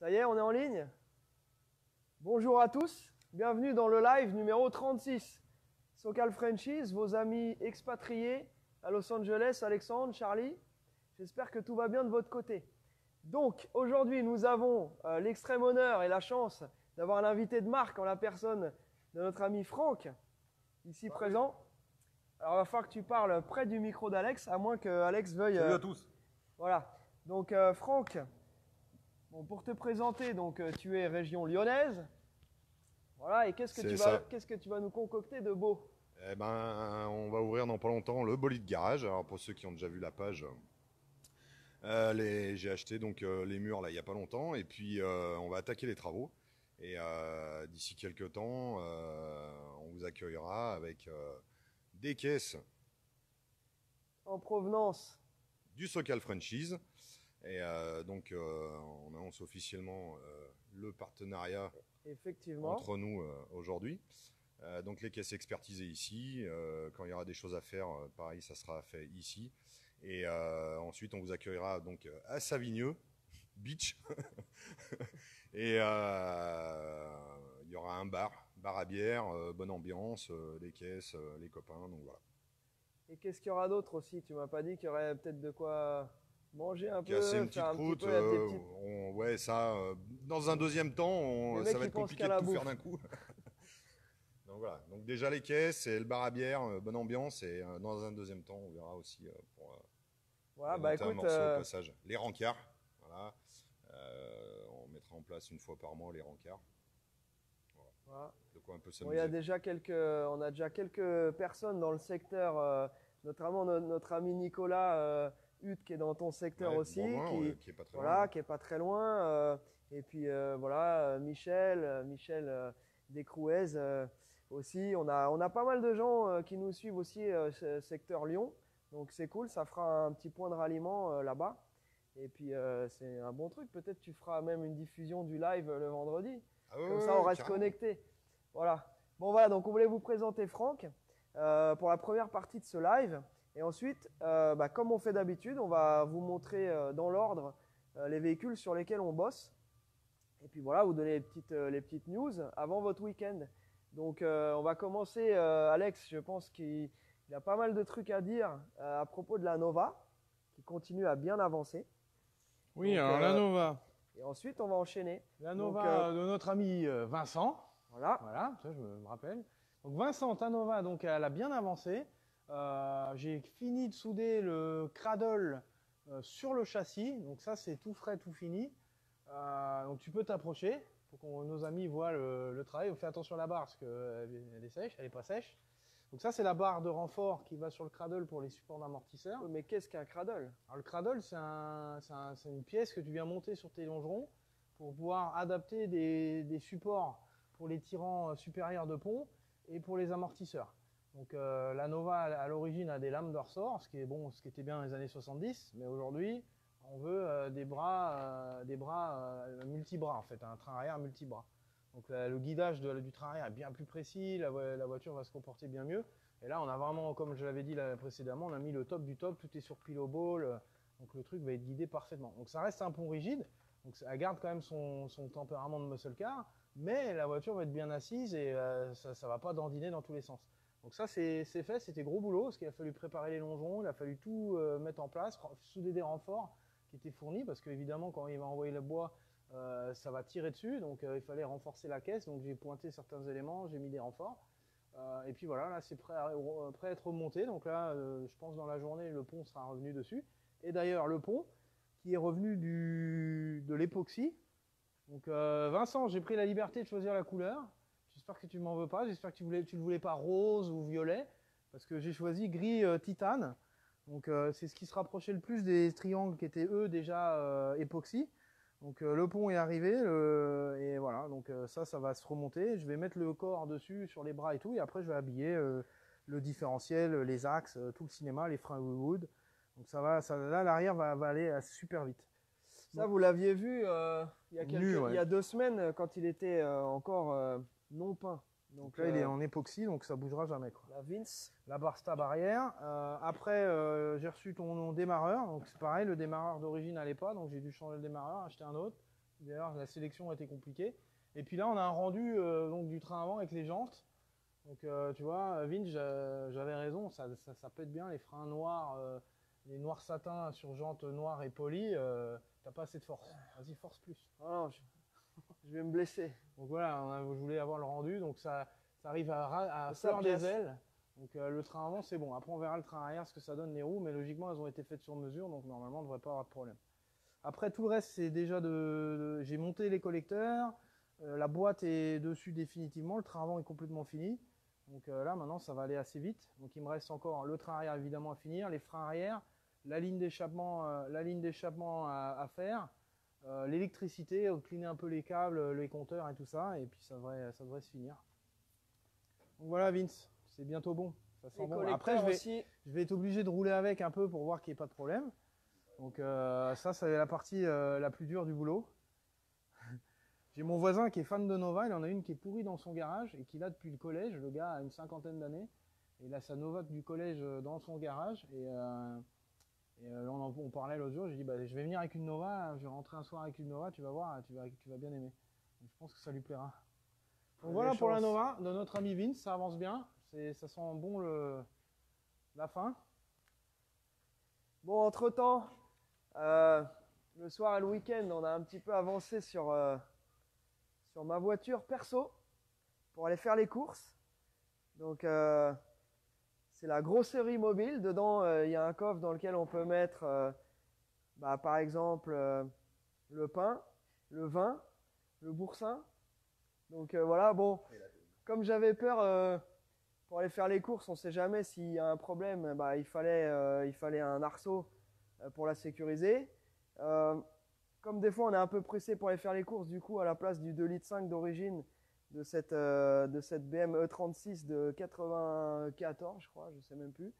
Ça y est, on est en ligne? Bonjour à tous, bienvenue dans le live numéro 36. SoCal Franchise, vos amis expatriés à Los Angeles, Alexandre, Charlie. J'espère que tout va bien de votre côté. Donc, aujourd'hui, nous avons l'extrême honneur et la chance d'avoir l'invité de marque en la personne de notre ami Franck, ici présent. Alors, il va falloir que tu parles près du micro d'Alex, à moins que Alex veuille… Salut à tous. Voilà. Donc, Franck, bon, pour te présenter, donc, tu es région lyonnaise. Voilà. Et qu'est-ce que tu vas nous concocter de beau? Eh ben, on va ouvrir dans pas longtemps le Bolide Garage. Alors, pour ceux qui ont déjà vu la page, j'ai acheté donc les murs là il y a pas longtemps. Et puis, on va attaquer les travaux. Et d'ici quelques temps, on vous accueillera avec des caisses en provenance du SoCal Franchise. Et donc, on annonce officiellement le partenariat effectivement entre nous aujourd'hui. Donc les caisses expertisées ici. Quand il y aura des choses à faire, pareil, ça sera fait ici. Et ensuite, on vous accueillera donc à Savigneux Beach. Et il y aura un bar à bière, bonne ambiance, les caisses, les copains. Donc voilà. Et qu'est-ce qu'il y aura d'autre aussi? Tu m'as pas dit qu'il y aurait peut-être de quoi manger un peu, casser une petite croûte, ouais, ça. Dans un deuxième temps, ça va être compliqué de tout faire d'un coup. Donc voilà. Donc déjà les caisses et le bar à bière, bonne ambiance. Et dans un deuxième temps, on verra aussi pour voilà, bah écoute, un morceau au passage. Les rencarts, voilà. On mettra en place une fois par mois les rencarts. Voilà. De quoi un peu s'amuser. Bon, on a déjà quelques personnes dans le secteur, notamment notre ami Nicolas Hutte qui est dans ton secteur aussi, qui est pas très loin. Qui est pas très loin. Et puis voilà, Michel Descrouez aussi. On a pas mal de gens qui nous suivent aussi secteur Lyon. Donc c'est cool, ça fera un petit point de ralliement là-bas. Et puis c'est un bon truc. Peut-être tu feras même une diffusion du live le vendredi. Comme ça, on reste connecté. Voilà. Bon, voilà. Donc, on voulait vous présenter Franck pour la première partie de ce live. Et ensuite, comme on fait d'habitude, on va vous montrer dans l'ordre les véhicules sur lesquels on bosse. Et puis voilà, vous donner les petites news avant votre week-end. Donc, on va commencer. Alex, je pense qu'il a pas mal de trucs à dire à propos de la Nova, qui continue à bien avancer. Oui, donc, alors la Nova. Et ensuite, on va enchaîner. La Nova de notre ami Vincent. Voilà, ça je me rappelle. Donc Vincent, ta Nova, donc elle a bien avancé. J'ai fini de souder le cradle sur le châssis. Donc ça, c'est tout frais, tout fini. Donc tu peux t'approcher pour que nos amis voient le travail. Fais attention à la barre parce qu'elle est sèche, elle n'est pas sèche. Donc ça, c'est la barre de renfort qui va sur le cradle pour les supports d'amortisseurs. Mais qu'est-ce qu'un cradle? Alors le cradle, c'est une pièce que tu viens monter sur tes longerons pour pouvoir adapter des supports pour les tirants supérieurs de pont et pour les amortisseurs. Donc la Nova, à l'origine, a des lames de ressort, ce qui était bien dans les années 70, mais aujourd'hui, on veut des bras multi-bras, en fait, un train arrière multi-bras. Donc le guidage du train arrière est bien plus précis, la voiture va se comporter bien mieux. Et là, on a vraiment, comme je l'avais dit précédemment, on a mis le top du top, tout est sur pillow ball, donc le truc va être guidé parfaitement. Donc ça reste un pont rigide, donc elle garde quand même son tempérament de muscle car, mais la voiture va être bien assise et ça ne va pas dandiner dans tous les sens. Donc ça, c'est fait, c'était gros boulot, parce qu'il a fallu préparer les longerons, il a fallu tout mettre en place, souder des renforts qui étaient fournis, parce qu'évidemment, quand il va envoyer le bois, ça va tirer dessus, donc il fallait renforcer la caisse, donc j'ai pointé certains éléments, j'ai mis des renforts. Et puis voilà, là c'est prêt à être remonté, donc là je pense dans la journée le pont sera revenu dessus. Et d'ailleurs le pont qui est revenu de l'époxy. Donc Vincent, j'ai pris la liberté de choisir la couleur, j'espère que tu m'en veux pas, j'espère que tu le voulais pas rose ou violet, parce que j'ai choisi gris titane, donc c'est ce qui se rapprochait le plus des triangles qui étaient eux déjà époxy. Donc le pont est arrivé et voilà, donc ça va se remonter. Je vais mettre le corps dessus sur les bras et tout, et après je vais habiller le différentiel, les axes, tout le cinéma, les freins wood. Donc là l'arrière va aller super vite. Ça vous l'aviez vu il y a 2 semaines quand il était encore non peint. Donc là il est en époxy, donc ça bougera jamais quoi. La Vince. La barre stab arrière. Après j'ai reçu ton démarreur, donc c'est pareil, le démarreur d'origine n'allait pas, donc j'ai dû changer le démarreur, acheter un autre. D'ailleurs, la sélection a été compliquée. Et puis là, on a un rendu donc, du train avant avec les jantes. Donc, tu vois, Vince, j'avais raison, ça pète bien les freins noirs, les noirs satins sur jantes noires et polies. T'as pas assez de force. Vas-y, force plus. Oh non, je vais me blesser. Donc voilà, je voulais avoir le rendu. Donc ça arrive à Ça fleur des pièce. ailes. Donc le train avant, c'est bon. Après, on verra le train arrière, ce que ça donne les roues. Mais logiquement, elles ont été faites sur mesure. Donc normalement, on ne devrait pas avoir de problème. Après, tout le reste, c'est déjà j'ai monté les collecteurs. La boîte est dessus définitivement. Le train avant est complètement fini. Donc là, maintenant, ça va aller assez vite. Donc il me reste encore le train arrière, évidemment, à finir. Les freins arrière. La ligne d'échappement à faire. L'électricité, cleaner un peu les câbles, les compteurs et tout ça. Et puis ça devrait se finir. Donc voilà, Vince. C'est bientôt bon. Ça sent bon. Après, je vais être obligé de rouler avec un peu pour voir qu'il n'y ait pas de problème. Donc ça c'est la partie la plus dure du boulot. J'ai mon voisin qui est fan de Nova, il en a une qui est pourrie dans son garage et qui l'a depuis le collège. Le gars a une cinquantaine d'années. Et il a sa Nova du collège dans son garage. On parlait l'autre jour, j'ai dit bah, je vais venir avec une Nova, je vais rentrer un soir avec une Nova, tu vas voir, tu vas bien aimer. Donc, je pense que ça lui plaira. Donc voilà pour la Nova de notre ami Vince, ça avance bien. Ça sent bon la fin. Bon, entre-temps, le soir et le week-end, on a un petit peu avancé sur ma voiture perso pour aller faire les courses. Donc, c'est la grosserie mobile. Dedans, il y a un coffre dans lequel on peut mettre, par exemple, le pain, le vin, le boursin. Donc voilà, bon, comme j'avais peur pour aller faire les courses, on ne sait jamais s'il y a un problème, il fallait un arceau pour la sécuriser. Comme des fois on est un peu pressé pour aller faire les courses, du coup à la place du 2,5 litres d'origine de cette BM E36 de 94, je crois, je ne sais même plus,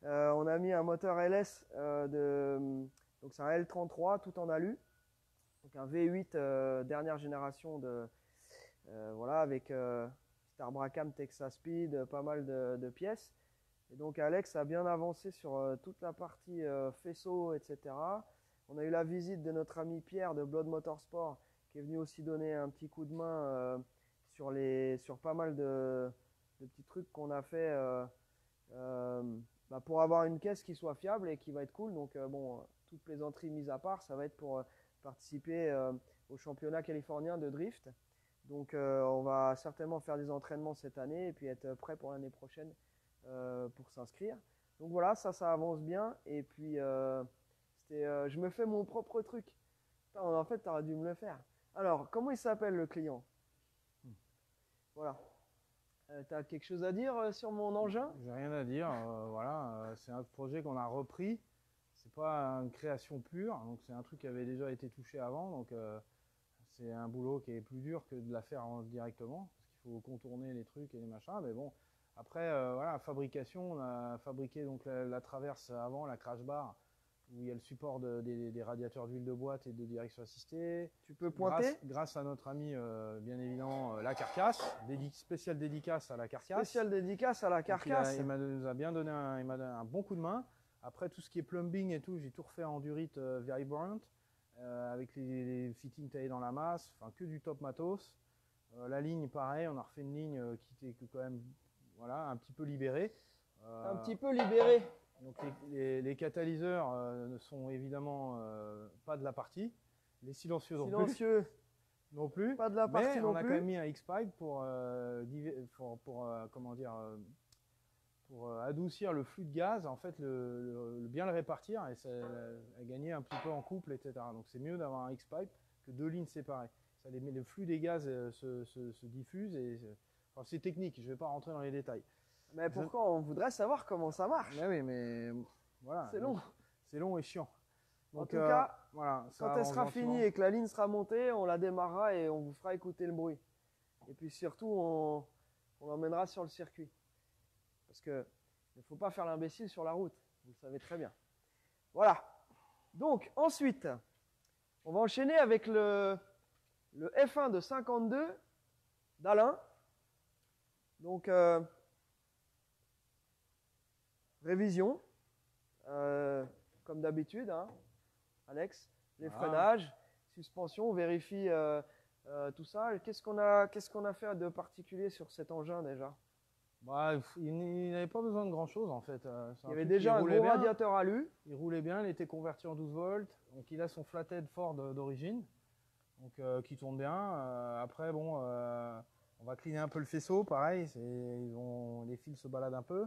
on a mis un moteur LS donc c'est un L33 tout en alu, donc un V8 dernière génération voilà, avec Star Bracam, Texas Speed, pas mal de pièces. Et donc Alex a bien avancé sur toute la partie faisceau, etc. On a eu la visite de notre ami Pierre de Blood Motorsport qui est venu aussi donner un petit coup de main sur pas mal de petits trucs qu'on a fait pour avoir une caisse qui soit fiable et qui va être cool. Donc bon, toute plaisanterie mise à part, ça va être pour participer au championnat californien de drift. Donc on va certainement faire des entraînements cette année et puis être prêt pour l'année prochaine pour s'inscrire. Donc voilà, ça avance bien. Et puis je me fais mon propre truc. Putain, en fait, tu aurais dû me le faire. Alors, comment il s'appelle le client? Voilà. Tu as quelque chose à dire sur mon engin? J'ai rien à dire. Voilà, c'est un projet qu'on a repris. C'est pas une création pure, donc c'est un truc qui avait déjà été touché avant. Donc c'est un boulot qui est plus dur que de la faire directement, parce qu'il faut contourner les trucs et les machins. Mais bon, après, voilà, fabrication, on a fabriqué donc la traverse avant, la crash bar, où il y a le support des radiateurs d'huile de boîte et de direction assistée. Tu peux pointer? Grâce à notre ami, bien évidemment, la carcasse, spéciale dédicace à la carcasse. Spéciale dédicace à la carcasse. Il nous a bien donné un bon coup de main. Après, tout ce qui est plumbing et tout, j'ai tout refait en durite Vibrant. Avec les fittings taillés dans la masse, enfin que du top matos. La ligne, pareil, on a refait une ligne qui était quand même voilà, un petit peu libérée. Un petit peu libérée. Donc les catalyseurs ne sont évidemment pas de la partie. Les silencieux non plus. Pas de la partie mais non on a plus. quand même mis un X-Pipe pour adoucir le flux de gaz, en fait, bien le répartir et gagner un petit peu en couple, etc. Donc c'est mieux d'avoir un X-Pipe que deux lignes séparées. Le flux des gaz se diffuse enfin, c'est technique, je ne vais pas rentrer dans les détails. Mais pourquoi on voudrait savoir comment ça marche? Oui, mais voilà. C'est long. C'est long et chiant. Donc, en tout cas, voilà, quand elle sera finie et que la ligne sera montée, on la démarrera et on vous fera écouter le bruit. Et puis surtout, on l'emmènera sur le circuit. Parce qu'il ne faut pas faire l'imbécile sur la route. Vous le savez très bien. Voilà. Donc, ensuite, on va enchaîner avec le F1 de 52 d'Alain. Donc, révision. Comme d'habitude, hein, Alex. Les freinages. suspension, on vérifie tout ça. Qu'est-ce qu'on a fait de particulier sur cet engin déjà? Bah, il n'avait pas besoin de grand chose en fait. Il y avait déjà un gros radiateur alu. Il roulait bien, il était converti en 12 volts. Donc il a son flathead Ford d'origine, donc qui tourne bien. Après bon, on va cleaner un peu le faisceau, pareil. Les fils se baladent un peu.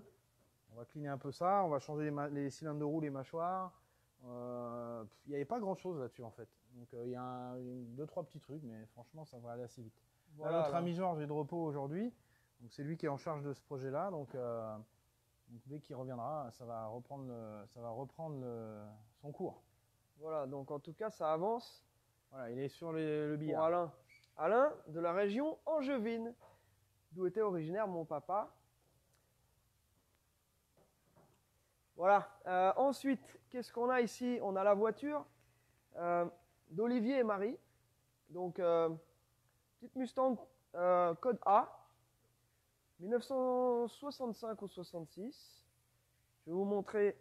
On va cleaner un peu ça. On va changer les cylindres de roue, les mâchoires. Il n'y avait pas grand chose là-dessus en fait. Donc il y a 2-3 petits trucs, mais franchement ça va aller assez vite. Voilà, là, notre ami Georges est de repos aujourd'hui. Donc c'est lui qui est en charge de ce projet-là. Donc dès qu'il reviendra, ça va reprendre son cours. Voilà, donc en tout cas ça avance. Voilà, il est sur le billard. Pour Alain. Alain de la région angevine, d'où était originaire mon papa. Voilà. Ensuite, qu'est-ce qu'on a ici? On a la voiture d'Olivier et Marie. Donc petite Mustang code A. 1965 ou 66. Je vais vous montrer.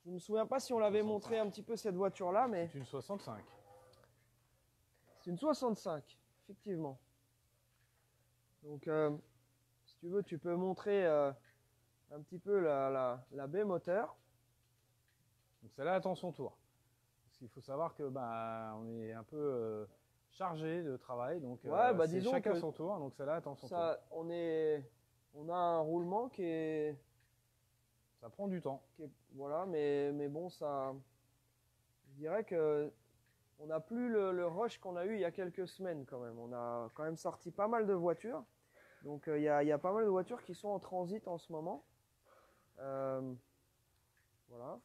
Je ne me souviens pas si on l'avait montré un petit peu cette voiture-là, mais c'est une 65. C'est une 65, effectivement. Donc, si tu veux, tu peux montrer un petit peu la baie moteur. Donc celle-là attend son tour. Parce qu'il faut savoir que on est un peu chargé de travail, donc ouais, c'est chacun son tour, donc celle-là attend son tour. On a un roulement qui est... Ça prend du temps. Voilà, mais bon, ça... Je dirais que on n'a plus le rush qu'on a eu il y a quelques semaines quand même. On a quand même sorti pas mal de voitures. Donc il y a pas mal de voitures qui sont en transit en ce moment. Voilà.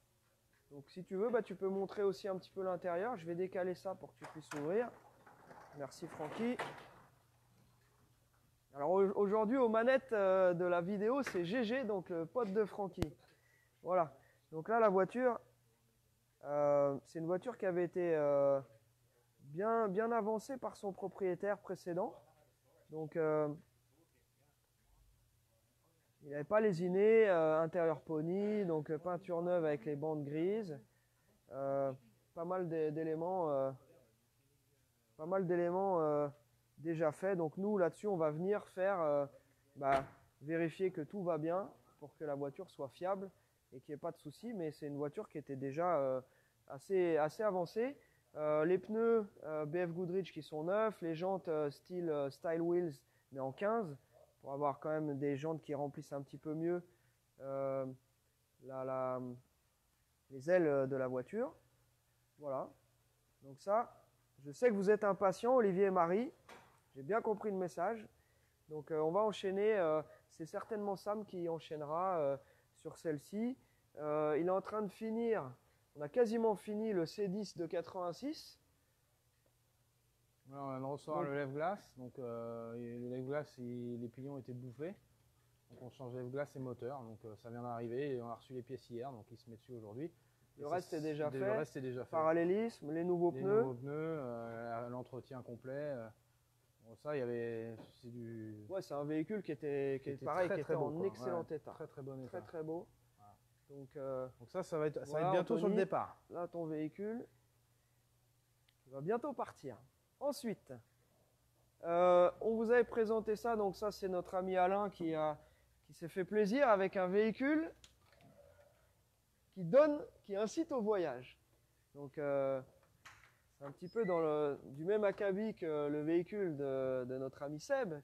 Donc si tu veux, tu peux montrer aussi un petit peu l'intérieur. Je vais décaler ça pour que tu puisses ouvrir. Merci Francky. Alors aujourd'hui aux manettes de la vidéo, c'est GG, donc le pote de Francky. Voilà. Donc là la voiture, c'est une voiture qui avait été bien avancée par son propriétaire précédent. Donc il n'avait pas lésiné, intérieur pony, donc peinture neuve avec les bandes grises. Pas mal d'éléments déjà faits. Donc nous là-dessus on va venir faire vérifier que tout va bien pour que la voiture soit fiable et qu'il n'y ait pas de soucis. Mais c'est une voiture qui était déjà assez avancée. Les pneus BF Goodrich qui sont neufs, les jantes style Wheels mais en 15 pour avoir quand même des jantes qui remplissent un petit peu mieux les ailes de la voiture. Voilà. Donc ça, je sais que vous êtes impatients, Olivier et Marie. J'ai bien compris le message. Donc on va enchaîner. C'est certainement Sam qui enchaînera sur celle-ci. Il est en train de finir. On a quasiment fini le C10 de 86. Voilà, on vient de recevoir le lève-glace. Donc le lève-glace, les pilions étaient bouffés. Donc on change lève-glace et moteur. Donc ça vient d'arriver. On a reçu les pièces hier, donc il se met dessus aujourd'hui. Le reste est déjà fait. Le reste est déjà fait. Parallélisme, les nouveaux pneus. Les nouveaux pneus, l'entretien complet. Bon, ça, c'est du. Ouais, c'est un véhicule qui était pareil, qui était en excellent état. Très très bon état. Très beau. Voilà. Donc ça va être bientôt Anthony, sur le départ. Là, ton véhicule va bientôt partir. Ensuite, on vous avait présenté ça. Donc ça, c'est notre ami Alain qui s'est fait plaisir avec un véhicule qui incite au voyage. Donc c'est un petit peu du même acabit que le véhicule de notre ami Seb,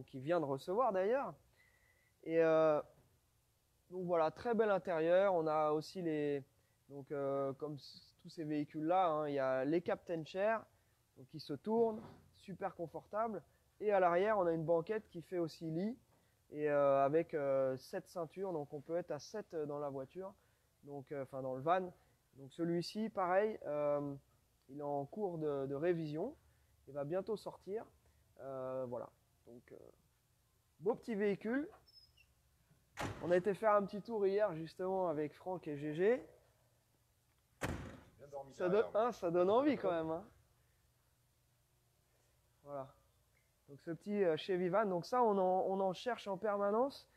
qui vient de recevoir d'ailleurs. Et donc voilà, très bel intérieur. On a aussi comme tous ces véhicules-là, il y a les Captain Chair, donc qui se tournent, super confortable. Et à l'arrière, on a une banquette qui fait aussi lit, et avec 7 ceintures, donc on peut être à 7 dans la voiture, donc dans le van. Donc celui-ci, pareil, il est en cours de révision, il va bientôt sortir. Voilà, donc beau petit véhicule. On a été faire un petit tour hier justement avec Franck et GG. Ça donne envie quand même. Hein. Voilà. Donc ce petit Chevy Van, donc ça on en cherche en permanence.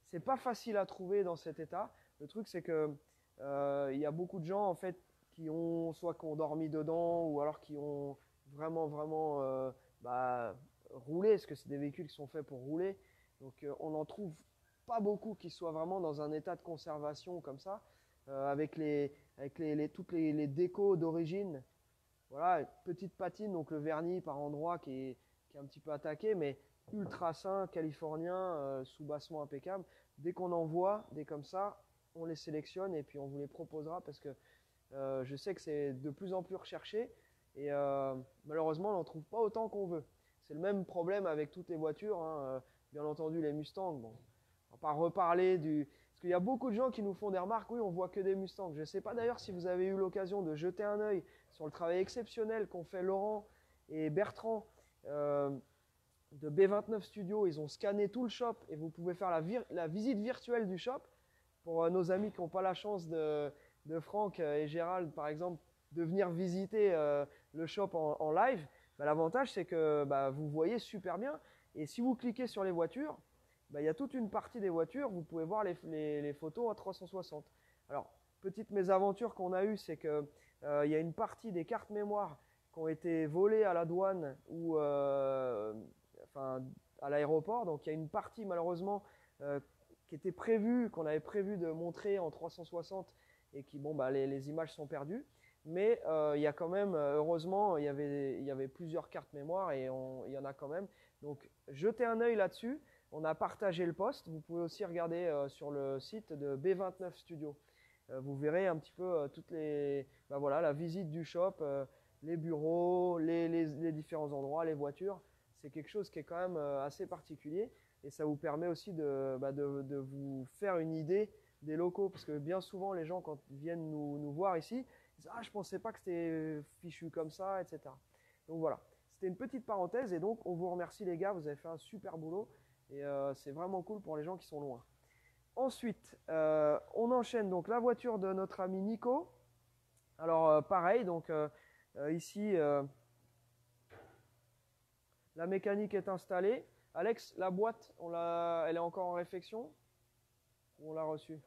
C'est pas facile à trouver dans cet état. Le truc c'est que il y a beaucoup de gens en fait qui ont dormi dedans ou alors qui ont vraiment rouler, parce que c'est des véhicules qui sont faits pour rouler. Donc on n'en trouve pas beaucoup qui soient vraiment dans un état de conservation comme ça, avec toutes les décos d'origine. Voilà, petite patine, donc le vernis par endroit qui est un petit peu attaqué, mais ultra sain, californien, soubassement impeccable. Dès qu'on en voit des comme ça, on les sélectionne et puis on vous les proposera parce que je sais que c'est de plus en plus recherché et malheureusement on n'en trouve pas autant qu'on veut. C'est le même problème avec toutes les voitures, hein, bien entendu les Mustangs. Bon, on va pas reparler du... Parce qu'il y a beaucoup de gens qui nous font des remarques, oui on voit que des Mustangs. Je ne sais pas d'ailleurs si vous avez eu l'occasion de jeter un œil sur le travail exceptionnel qu'ont fait Laurent et Bertrand de B29 Studio. Ils ont scanné tout le shop et vous pouvez faire la visite virtuelle du shop. Pour nos amis qui n'ont pas la chance de Franck et Gérald, par exemple, de venir visiter le shop en live, l'avantage c'est que vous voyez super bien. Et si vous cliquez sur les voitures, il y a toute une partie des voitures, vous pouvez voir les photos à 360. Alors, petite mésaventure qu'on a eue, c'est qu'il y a une partie des cartes mémoire qui ont été volées à la douane ou à l'aéroport. Donc, il y a une partie malheureusement qui était prévue, qu'on avait prévu de montrer en 360 et qui, les images sont perdues. Mais il y a quand même, heureusement, il y avait plusieurs cartes mémoire et il y en a quand même. Donc, jetez un œil là-dessus. On a partagé le post. Vous pouvez aussi regarder sur le site de B29 Studio. Vous verrez un petit peu la visite du shop, les bureaux, les différents endroits, les voitures. C'est quelque chose qui est quand même assez particulier et ça vous permet aussi de vous faire une idée des locaux. Parce que bien souvent, les gens, quand ils viennent nous voir ici, ils disent « Ah, je ne pensais pas que c'était fichu comme ça, etc. » Donc voilà, c'était une petite parenthèse et donc on vous remercie les gars, vous avez fait un super boulot et c'est vraiment cool pour les gens qui sont loin. Ensuite, on enchaîne donc la voiture de notre ami Nico. Alors pareil, donc ici, la mécanique est installée. Alex, la boîte, elle est encore en réfection ou on l'a reçue?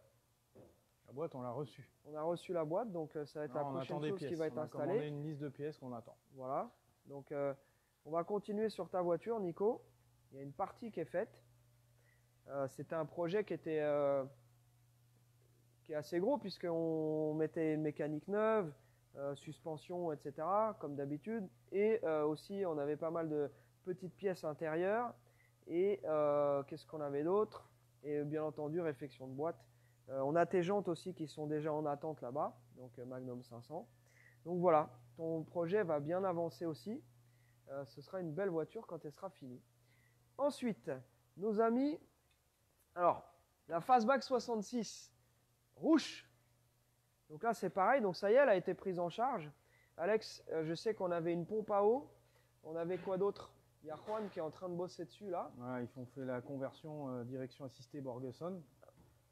La boîte, on l'a reçue. On a reçu la boîte, donc ça va être la prochaine chose qui va être installée. On a commandé une liste de pièces qu'on attend. Voilà, donc on va continuer sur ta voiture, Nico. Il y a une partie qui est faite. C'était un projet qui est assez gros puisqu'on mettait une mécanique neuve, suspension, etc. comme d'habitude. Et aussi, on avait pas mal de petites pièces intérieures. Et qu'est-ce qu'on avait d'autre? Et bien entendu, réfection de boîte. On a tes jantes aussi qui sont déjà en attente là-bas, donc Magnum 500. Donc voilà, ton projet va bien avancer aussi. Ce sera une belle voiture quand elle sera finie. Ensuite, nos amis, alors la Fastback 66 rouge. Donc là c'est pareil, donc ça y est, elle a été prise en charge. Alex, je sais qu'on avait une pompe à eau. On avait quoi d'autre? Il y a Juan qui est en train de bosser dessus là. Ouais, ils ont fait la conversion direction assistée Borgeson.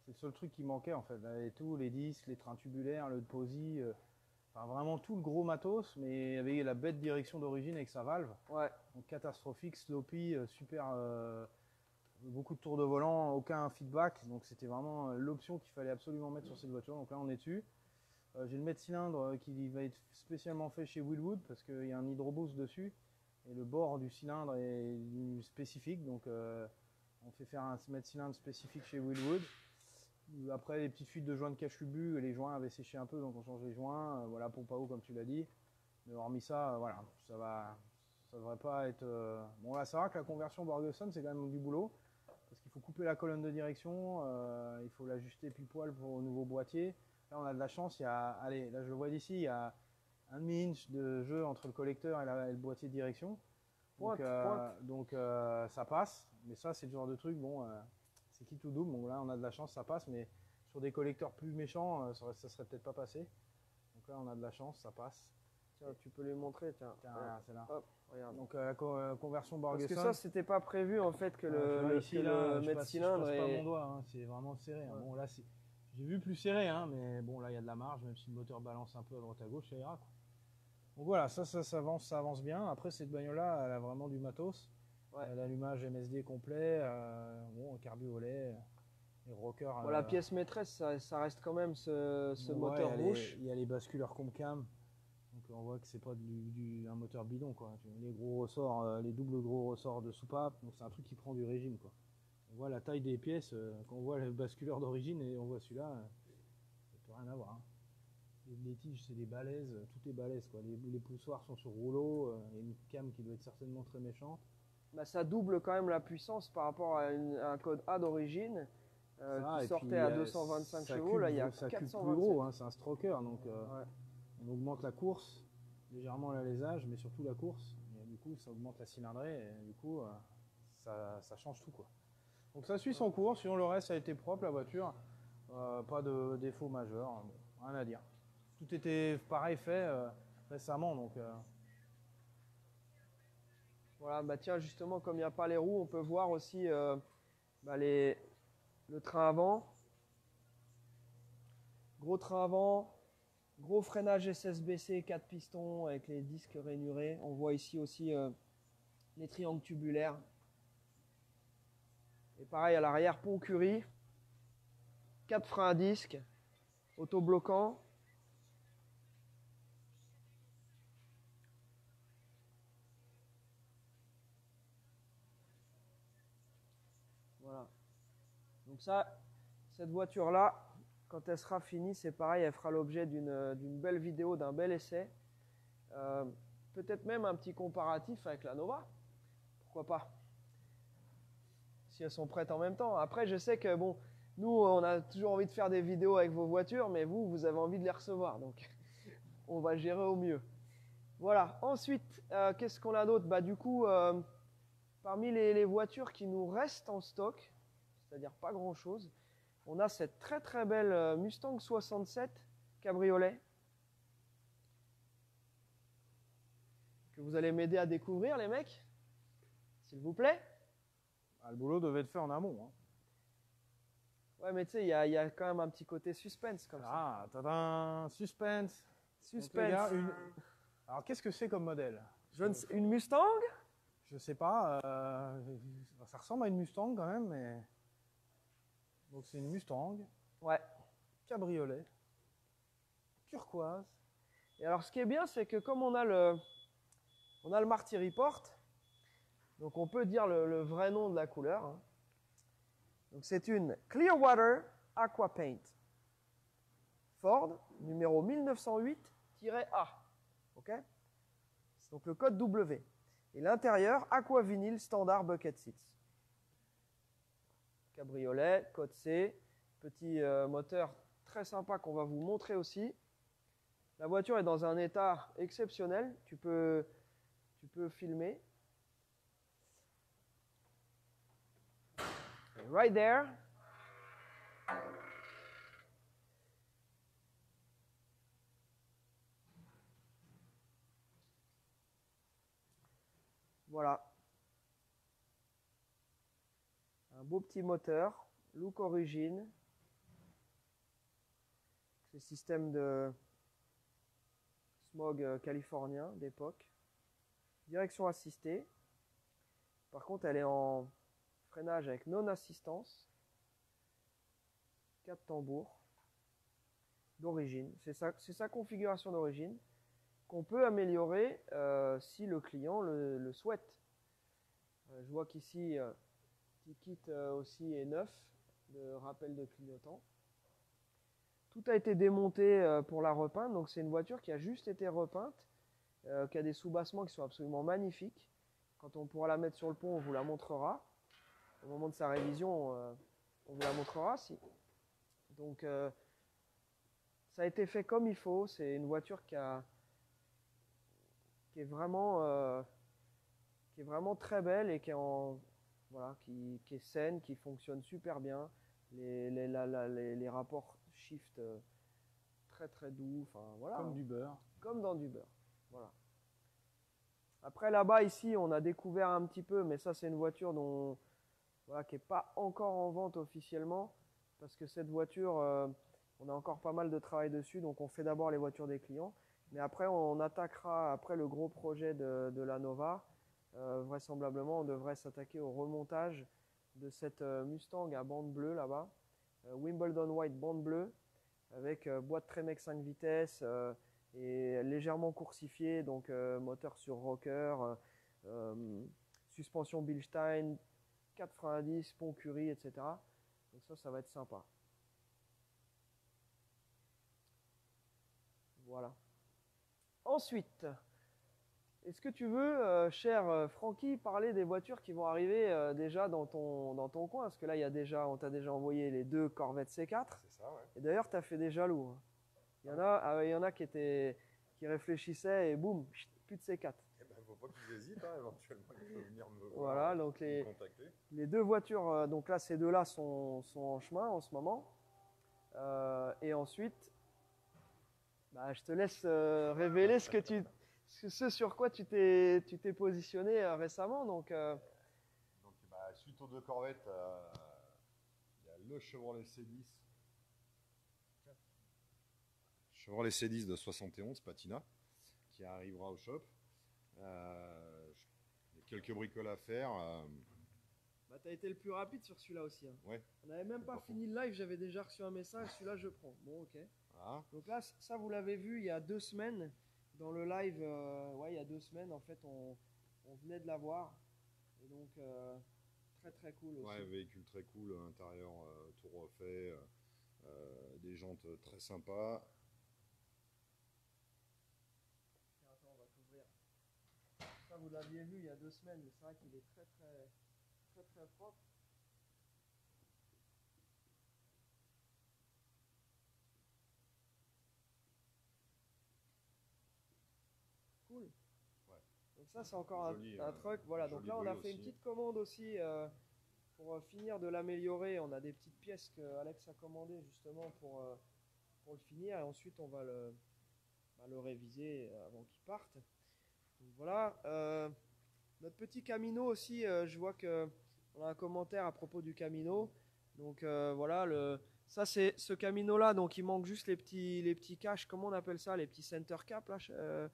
C'est le seul truc qui manquait en fait. Et tout, les disques, les trains tubulaires, le posi, enfin vraiment tout le gros matos, mais il y avait la bête direction d'origine avec sa valve. Ouais. Donc catastrophique, sloppy, super, beaucoup de tours de volant, aucun feedback. Donc c'était vraiment l'option qu'il fallait absolument mettre sur cette voiture. Donc là on est dessus. J'ai le mètre-cylindre qui va être spécialement fait chez Willwood parce qu'il y a un hydroboost dessus. Et le bord du cylindre est spécifique. Donc on fait faire un mètre-cylindre spécifique chez Willwood. Après les petites fuites de joints de cache-ubu, les joints avaient séché un peu, donc on change les joints. Voilà, pompe à eau comme tu l'as dit. Mais hormis ça, voilà, ça devrait pas être. Bon là, c'est vrai que la conversion Borgeson, c'est quand même du boulot parce qu'il faut couper la colonne de direction, il faut l'ajuster pile poil pour au nouveau boîtier. Là, on a de la chance. Allez, là je le vois d'ici, il y a 1/2 inch de jeu entre le collecteur et le boîtier de direction. Donc ça passe. Mais ça, c'est le genre de truc, bon. C'est qui tout double, bon là on a de la chance, ça passe, mais sur des collecteurs plus méchants, ça serait peut-être pas passé. Donc là on a de la chance, ça passe. Tiens, tu peux lui montrer, tiens. C'est là. Hop, regarde. Donc la conversion Borgeson. Parce que ça, c'était pas prévu en fait que le mètre-cylindre est. Je passe pas mon doigt, hein, c'est vraiment serré. Hein. Bon là j'ai vu plus serré, hein, mais bon là il y a de la marge, même si le moteur balance un peu à droite à gauche, ça ira quoi. Donc voilà, ça avance bien. Après cette bagnole là, elle a vraiment du matos. Ouais. L'allumage MSD complet, bon, cabriolet, les rockers. Bon, la pièce maîtresse, ça reste quand même ce moteur rouge. Il y a les basculeurs Comcam. Donc on voit que c'est pas un moteur bidon, quoi. Les gros ressorts, les doubles gros ressorts de soupape, donc c'est un truc qui prend du régime, quoi. On voit la taille des pièces, quand on voit le basculeur d'origine et on voit celui-là, ça peut rien à voir. Hein. Les tiges, c'est des balaises, tout est balèze, quoi. Les poussoirs sont sur rouleau, il y a une cam qui doit être certainement très méchante. Bah, ça double quand même la puissance par rapport à un code A d'origine qui sortait à 225 chevaux. Là, il y a 427. Plus gros, hein, c'est un stroker, donc ouais. On augmente la course, légèrement l'alésage, mais surtout la course. Et du coup, ça augmente la cylindrée et du coup, ça change tout, quoi. Donc ça suit son cours, sinon le reste a été propre, la voiture. Pas de défaut majeur, bon, rien à dire. Tout était pareil fait récemment, donc... Voilà, bah tiens, justement, comme il n'y a pas les roues, on peut voir aussi bah le train avant. Gros train avant, gros freinage SSBC, 4 pistons avec les disques rainurés. On voit ici aussi les triangles tubulaires. Et pareil à l'arrière, pont Curie, 4 freins à disque, autobloquant. Voilà. Donc ça, cette voiture-là, quand elle sera finie, c'est pareil, elle fera l'objet d'une belle vidéo, d'un bel essai. Peut-être même un petit comparatif avec la Nova. Pourquoi pas? Si elles sont prêtes en même temps. Après, je sais que bon, nous, on a toujours envie de faire des vidéos avec vos voitures, mais vous avez envie de les recevoir. Donc, on va gérer au mieux. Voilà. Ensuite, qu'est-ce qu'on a d'autre? Bah, du coup, parmi les voitures qui nous restent en stock, c'est-à-dire pas grand-chose, on a cette très très belle Mustang 67 cabriolet que vous allez m'aider à découvrir, les mecs, s'il vous plaît. Ah, le boulot devait être fait en amont. Hein. Ouais, mais tu sais, il y a quand même un petit côté suspense comme ça. Ah, tadam, suspense. Suspense. Donc, les gars, alors, qu'est-ce que c'est comme modèle? Une Mustang? Je sais pas. Ça ressemble à une Mustang quand même, mais... Donc c'est une Mustang. Ouais. Cabriolet. Turquoise. Et alors, ce qui est bien, c'est que comme on a le Marty Report, donc on peut dire le vrai nom de la couleur. Hein. Donc c'est une Clearwater Aqua Paint. Ford, numéro 1908-A. Ok? Donc le code W. Et l'intérieur, Aqua Vinyl Standard Bucket Seats. Cabriolet, code C, petit moteur très sympa qu'on va vous montrer aussi. La voiture est dans un état exceptionnel. Tu peux filmer. Right there. Voilà. Un beau petit moteur, look origine. C'est le système de smog californien d'époque. Direction assistée. Par contre, elle est en freinage avec non-assistance. 4 tambours d'origine. C'est sa configuration d'origine qu'on peut améliorer si le client le souhaite. Je vois qu'ici, petit kit aussi est neuf de rappel de clignotant. Tout a été démonté pour la repeindre. Donc c'est une voiture qui a juste été repeinte, qui a des sous-bassements qui sont absolument magnifiques. Quand on pourra la mettre sur le pont, on vous la montrera. Au moment de sa révision, on vous la montrera. Donc ça a été fait comme il faut. C'est une voiture qui est vraiment très belle et qui est saine, qui fonctionne super bien. Les rapports shift très très doux. Enfin, voilà, comme du beurre. Comme dans du beurre. Voilà. Après là-bas, ici, on a découvert un petit peu, mais ça c'est une voiture qui n'est pas encore en vente officiellement, parce que cette voiture, on a encore pas mal de travail dessus, donc on fait d'abord les voitures des clients, mais après on attaquera, après le gros projet de la Nova, vraisemblablement on devrait s'attaquer au remontage de cette Mustang à bande bleue là-bas, Wimbledon White bande bleue, avec boîte Tremec 5 vitesses, et légèrement coursifié, donc moteur sur rocker, suspension Bilstein, 90, pont Curie, etc. Donc ça va être sympa. Voilà. Ensuite, est-ce que tu veux, cher Francky, parler des voitures qui vont arriver déjà dans ton coin? Parce que là, on t'a déjà envoyé les 2 Corvette C4. C'est ça, ouais. Et d'ailleurs, tu as fait des jaloux, hein. Il y en a qui réfléchissaient et boum, plus de C4. Eh ben, faut pas qu'ils hésitent, hein, éventuellement, ils peuvent venir me voir, Voilà, donc me contacter. les 2 voitures, donc là, ces 2-là sont en chemin en ce moment. Et ensuite, bah, je te laisse révéler ce sur quoi tu t'es positionné récemment. Donc, bah, suite aux 2 Corvettes, il y a le Chevrolet C10. Chevrolet C10 de 71 Patina qui arrivera au shop. Il y a quelques bricoles à faire. bah, tu as été le plus rapide sur celui-là aussi, hein. Ouais. On n'avait même pas fini le live, j'avais déjà reçu un message, celui-là je prends. Bon, ok. Voilà. Donc là, ça vous l'avez vu il y a 2 semaines dans le live. Ouais, il y a 2 semaines en fait, on venait de l'avoir. Et donc, très très cool aussi. Ouais, véhicule très cool, intérieur tout refait, des jantes très sympas. Attends, on va t'ouvrir. Ça, vous l'aviez vu il y a 2 semaines, mais c'est vrai qu'il est très très très très propre. Cool. Ouais. Donc ça, c'est encore Joli, un truc. Voilà, donc là, on a fait une petite commande aussi pour finir de l'améliorer. On a des petites pièces que Alex a commandées justement pour le finir. Et ensuite, on va le réviser avant qu'il parte. Donc voilà. Notre petit Camino aussi, je vois qu'on a un commentaire à propos du Camino. Donc voilà, ça c'est ce Camino-là. Donc il manque juste les petits caches. Comment on appelle ça? Les petits center caps là,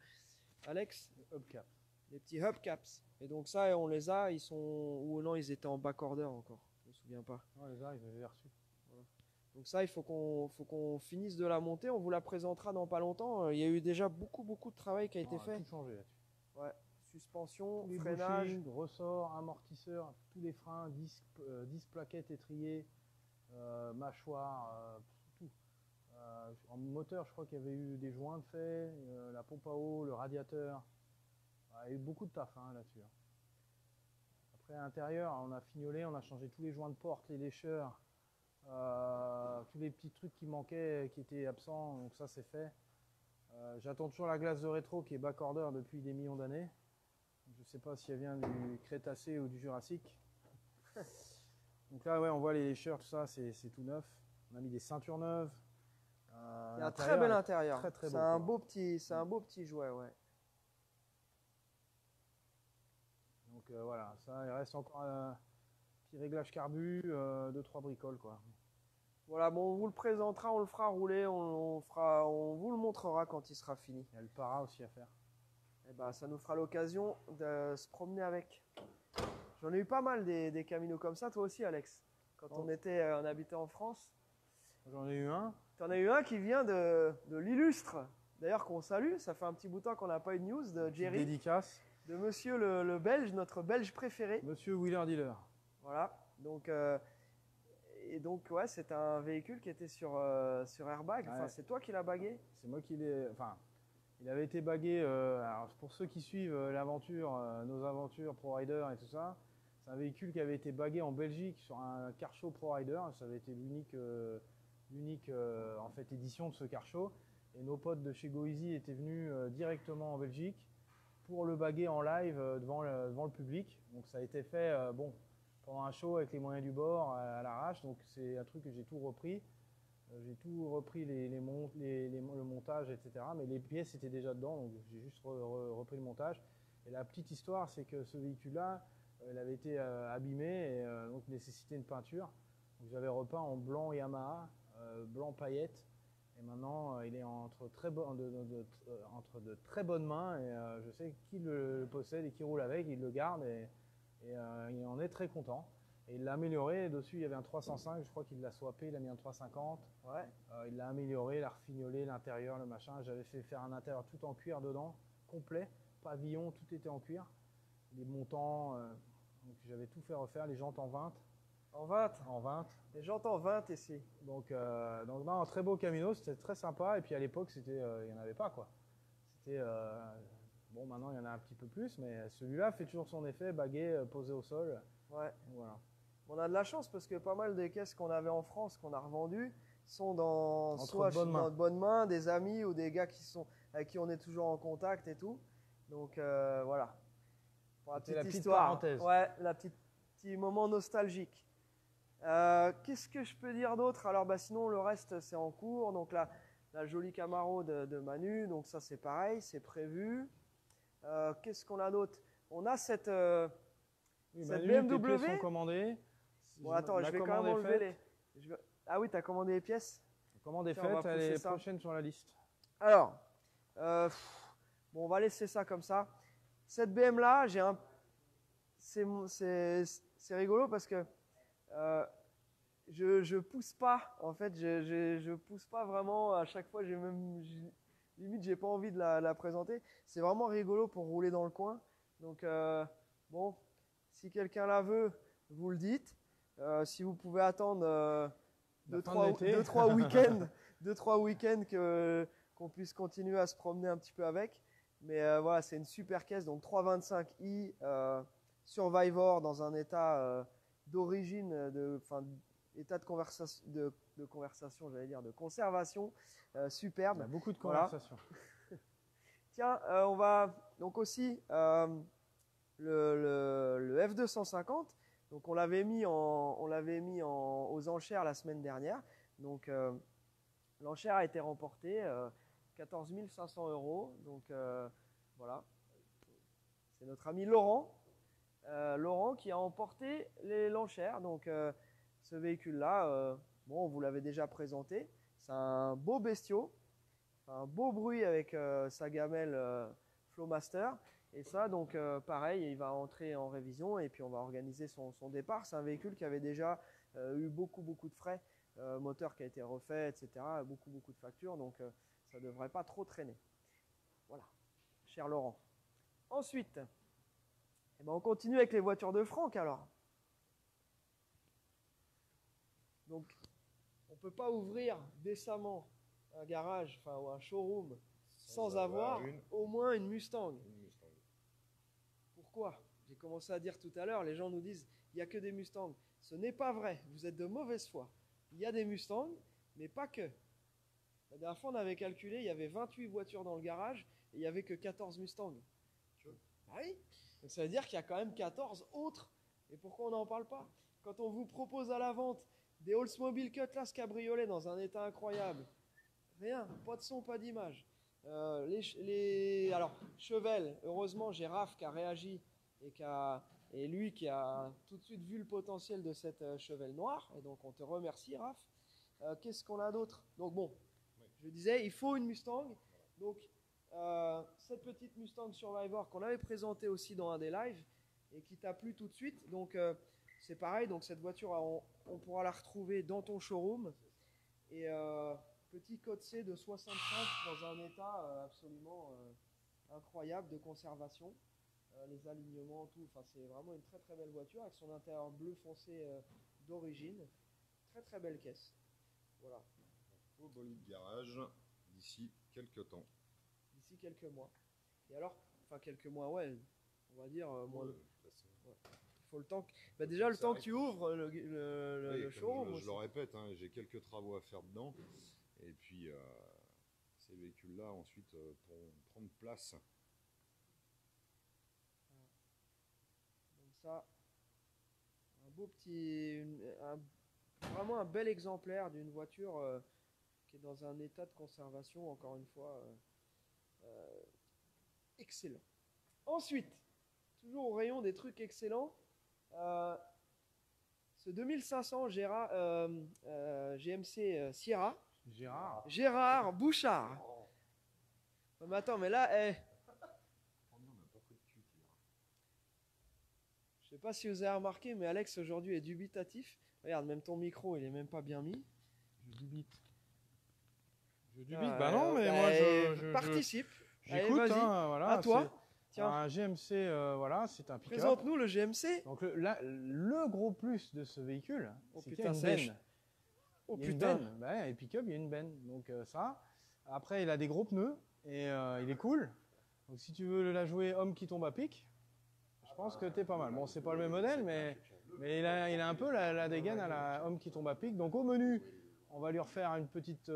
Alex? Hubcap. Les petits hubcaps. Et donc ça, on les a. Ils sont ou non, ils étaient en backorder encore. Je me souviens pas. Non, les gars, ils avaient reçu. Voilà. Donc ça, il faut qu'on finisse de la monter. On vous la présentera dans pas longtemps. Il y a eu déjà beaucoup de travail qui a été fait. Tout changé là-dessus. Ouais. Suspension, Tous les freinage, bushings, ressorts, amortisseurs, tous les freins, 10 plaquettes étriées, mâchoire, tout. En moteur, je crois qu'il y avait eu des joints de fait, la pompe à eau, le radiateur. Il y a eu beaucoup de taf là-dessus. Après, à l'intérieur, on a fignolé, on a changé tous les joints de porte, les lécheurs, tous les petits trucs qui manquaient, qui étaient absents, donc ça c'est fait. J'attends toujours la glace de rétro qui est backorder depuis des millions d'années. Je ne sais pas si elle vient du Crétacé ou du Jurassique. Donc là, ouais, on voit les lécheurs, tout ça, c'est tout neuf. On a mis des ceintures neuves. il y a un très bel intérieur. Très, très c'est beau, un quoi. beau petit jouet, ouais. Donc voilà, ça, il reste encore un petit réglage carbu, 2-3 bricoles, quoi. Voilà, bon, on vous le présentera, on le fera rouler, on vous le montrera quand il sera fini. Il y a le para aussi à faire. Et ben, ça nous fera l'occasion de se promener avec. J'en ai eu pas mal des caminos comme ça, toi aussi, Alex. Quand on habitait en France. J'en ai eu un. Tu en as eu un qui vient de l'illustre. D'ailleurs, qu'on salue. Ça fait un petit bout de temps qu'on n'a pas eu de news de Jerry. Dédicace. De monsieur le Belge, notre Belge préféré. Monsieur Wheeler Dealer. Voilà. Donc, ouais, c'est un véhicule qui était sur airbag. Ouais. Enfin, c'est toi qui l'as bagué. C'est moi qui l'ai. Enfin, il avait été bagué. Alors pour ceux qui suivent l'aventure, nos aventures Pro Rider et tout ça, c'est un véhicule qui avait été bagué en Belgique sur un car show Pro Rider. Ça avait été l'unique en fait édition de ce car show. Et nos potes de chez GoEasy étaient venus directement en Belgique pour le baguer en live devant le public. Donc ça a été fait pendant un show avec les moyens du bord à l'arrache. Donc c'est un truc que j'ai tout repris. J'ai tout repris le montage, etc. Mais les pièces étaient déjà dedans, donc j'ai juste repris le montage. Et la petite histoire, c'est que ce véhicule-là, il avait été abîmé et donc nécessitait une peinture. Donc j'avais repeint en blanc Yamaha, blanc paillette. Et maintenant, il est entre de très bonnes mains. Et je sais qui le possède et qui roule avec, il le garde et il en est très content. Et il l'a amélioré. Dessus, il y avait un 305. Je crois qu'il l'a swappé. Il a mis un 350. Ouais. Il l'a amélioré, il a refignolé l'intérieur, le machin. J'avais fait faire un intérieur tout en cuir dedans, complet. Pavillon, tout était en cuir. Les montants, donc j'avais tout fait refaire. Les jantes en 20. En 20. En 20. Les jantes en 20 ici. Donc non, un très beau Camino, c'était très sympa. Et puis à l'époque, il n'y en avait pas, quoi. C'était bon, maintenant il y en a un petit peu plus, mais celui-là fait toujours son effet, bagué, posé au sol. Ouais. Voilà. On a de la chance parce que pas mal des caisses qu'on avait en France, qu'on a revendues, sont dans Entre dans de bonnes mains, des amis ou des gars avec qui on est toujours en contact et tout. Donc voilà. Pour la C'était petite la histoire. parenthèse. Ouais, petit moment nostalgique. Qu'est-ce que je peux dire d'autre? Alors sinon le reste c'est en cours. Donc la jolie Camaro de Manu, donc ça c'est pareil, c'est prévu. Qu'est-ce qu'on a d'autre? On a cette Manu, BMW. tes pièces sont commandées. Bon attends, je vais quand même enlever les. Ah oui, t'as commandé les pièces? La commande est Tiens, on va faite, elle pousser est ça. prochaine sur la liste. Alors, bon, on va laisser ça comme ça. Cette BM là, c'est rigolo parce que je pousse pas. En fait, je pousse pas vraiment. À chaque fois, limite, j'ai pas envie de la présenter. C'est vraiment rigolo pour rouler dans le coin. Donc, bon, si quelqu'un la veut, vous le dites. Si vous pouvez attendre 2-3 week-ends, 2-3 week-ends qu'on puisse continuer à se promener un petit peu avec. Mais voilà, c'est une super caisse. Donc 325i Survivor dans un état d'origine, état de conversation, j'allais dire, de conservation superbe. Il y a beaucoup de Voilà. conversations. Tiens, on va donc aussi le F250. Donc on l'avait mis aux enchères la semaine dernière. Donc l'enchère a été remportée 14 500 €. Donc voilà, c'est notre ami Laurent. Laurent qui a emporté l'enchère. Donc ce véhicule-là, bon, on vous l'avait déjà présenté. C'est un beau bestiau, un beau bruit avec sa gamelle Flowmaster. Et ça, donc pareil, il va entrer en révision et puis on va organiser son départ. C'est un véhicule qui avait déjà eu beaucoup de frais, moteur qui a été refait, etc. Beaucoup de factures, donc ça ne devrait pas trop traîner. Voilà, cher Laurent. Ensuite, eh ben, on continue avec les voitures de Franck alors. Donc, on ne peut pas ouvrir décemment un garage, ou un showroom sans avoir au moins une Mustang. Pourquoi? J'ai commencé à dire tout à l'heure, les gens nous disent il n'y a que des Mustangs. Ce n'est pas vrai, vous êtes de mauvaise foi. Il y a des Mustangs, mais pas que. La dernière fois, on avait calculé, il y avait 28 voitures dans le garage et il n'y avait que 14 Mustangs. Ah oui. Donc ça veut dire qu'il y a quand même 14 autres. Et pourquoi on n'en parle pas? Quand on vous propose à la vente des Oldsmobile Cutlass Cabriolet dans un état incroyable, rien, pas de son, pas d'image. Alors, Chevelle, heureusement, j'ai Raph qui a réagi et lui qui a tout de suite vu le potentiel de cette Chevelle noire. Et donc, on te remercie, Raph. Qu'est-ce qu'on a d'autre? Donc, bon, je disais, il faut une Mustang. Donc, cette petite Mustang Survivor qu'on avait présentée aussi dans un des lives et qui t'a plu tout de suite. Donc, c'est pareil. Donc, cette voiture, on pourra la retrouver dans ton showroom. Et petit code C de 65 dans un état absolument incroyable de conservation. Les alignements, tout. Enfin, c'est vraiment une très belle voiture avec son intérieur bleu foncé d'origine. Très belle caisse. Voilà. Au bolide garage d'ici quelques temps. D'ici quelques mois. Et alors, quelques mois, ouais, on va dire moins. Ouais. Il faut le temps. Déjà, le temps que tu ouvres le showroom. Je le répète, hein, j'ai quelques travaux à faire dedans. Et puis, ces véhicules-là, ensuite, pourront prendre place. Donc ça, un beau petit... vraiment un bel exemplaire d'une voiture qui est dans un état de conservation, encore une fois, excellent. Ensuite, toujours au rayon des trucs excellents, ce 2500 GMC Sierra. Gérard Bouchard. Mais attends, mais là, Je sais pas si vous avez remarqué, mais Alex aujourd'hui est dubitatif. Regarde, même ton micro, il est même pas bien mis. Je dubite. Je dubite. Bah non, mais bah, moi je participe. Allez, j'écoute. vas-y. Hein, voilà, À toi. Tiens, un GMC, voilà, c'est un pick-up. présente-nous le GMC. Donc le gros plus de ce véhicule, Oh c'est qu'il y a putain, une c'est benne. Oh Il y a une putain. benne. Bah, et pick-up, il y a une benne. Donc ça. Après, il a des gros pneus et il est cool. Donc si tu veux la jouer homme qui tombe à pic, je pense que t'es pas mal. Bon, c'est pas le même modèle, mais il a un peu la dégaine à la homme qui tombe à pic. Donc au menu, on va lui refaire une petite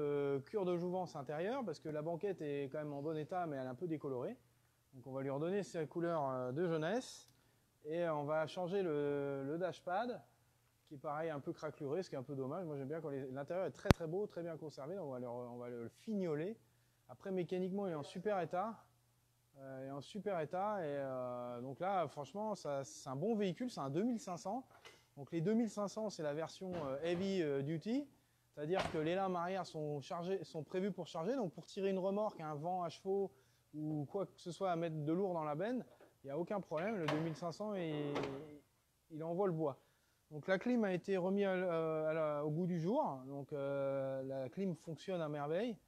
cure de jouvence intérieure parce que la banquette est quand même en bon état, mais elle est un peu décolorée. Donc on va lui redonner sa couleur de jeunesse et on va changer le dashpad qui est pareil un peu craqueluré, ce qui est un peu dommage. Moi j'aime bien quand l'intérieur est très très beau, très bien conservé. Donc on va le fignoler. Après mécaniquement il est en super état. Donc là franchement c'est un bon véhicule, c'est un 2500. Donc les 2500 c'est la version heavy duty. C'est-à-dire que les lames arrière sont prévues pour charger, donc pour tirer une remorque, un vent à chevaux ou quoi que ce soit à mettre de lourd dans la benne, il n'y a aucun problème. Le 2500, il envoie le bois. Donc la clim a été remise au goût du jour, donc la clim fonctionne à merveille.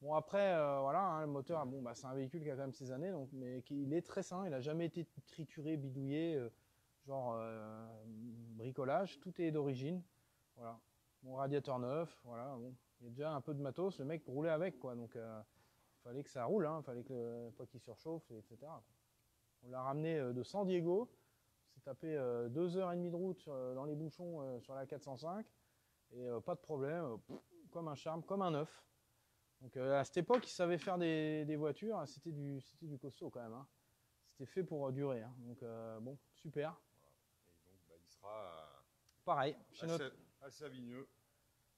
Bon après, voilà, hein, le moteur, bon, bah, c'est un véhicule qui a quand même ses années, donc, mais il est très sain, il n'a jamais été trituré, bidouillé, bricolage, tout est d'origine. Voilà. Mon radiateur neuf, voilà, bon, il y a déjà un peu de matos, le mec roulait avec, quoi, donc fallait que ça roule, hein, fallait que pas qu'il surchauffe, etc. On l'a ramené de San Diego, on s'est tapé 2h30 de route dans les bouchons sur la 405, et pas de problème, comme un charme, comme un neuf. Donc à cette époque, il savait faire des voitures, c'était du costaud quand même, hein. C'était fait pour durer, hein. Donc bon, super. Et donc, il sera pareil, à Savigneux.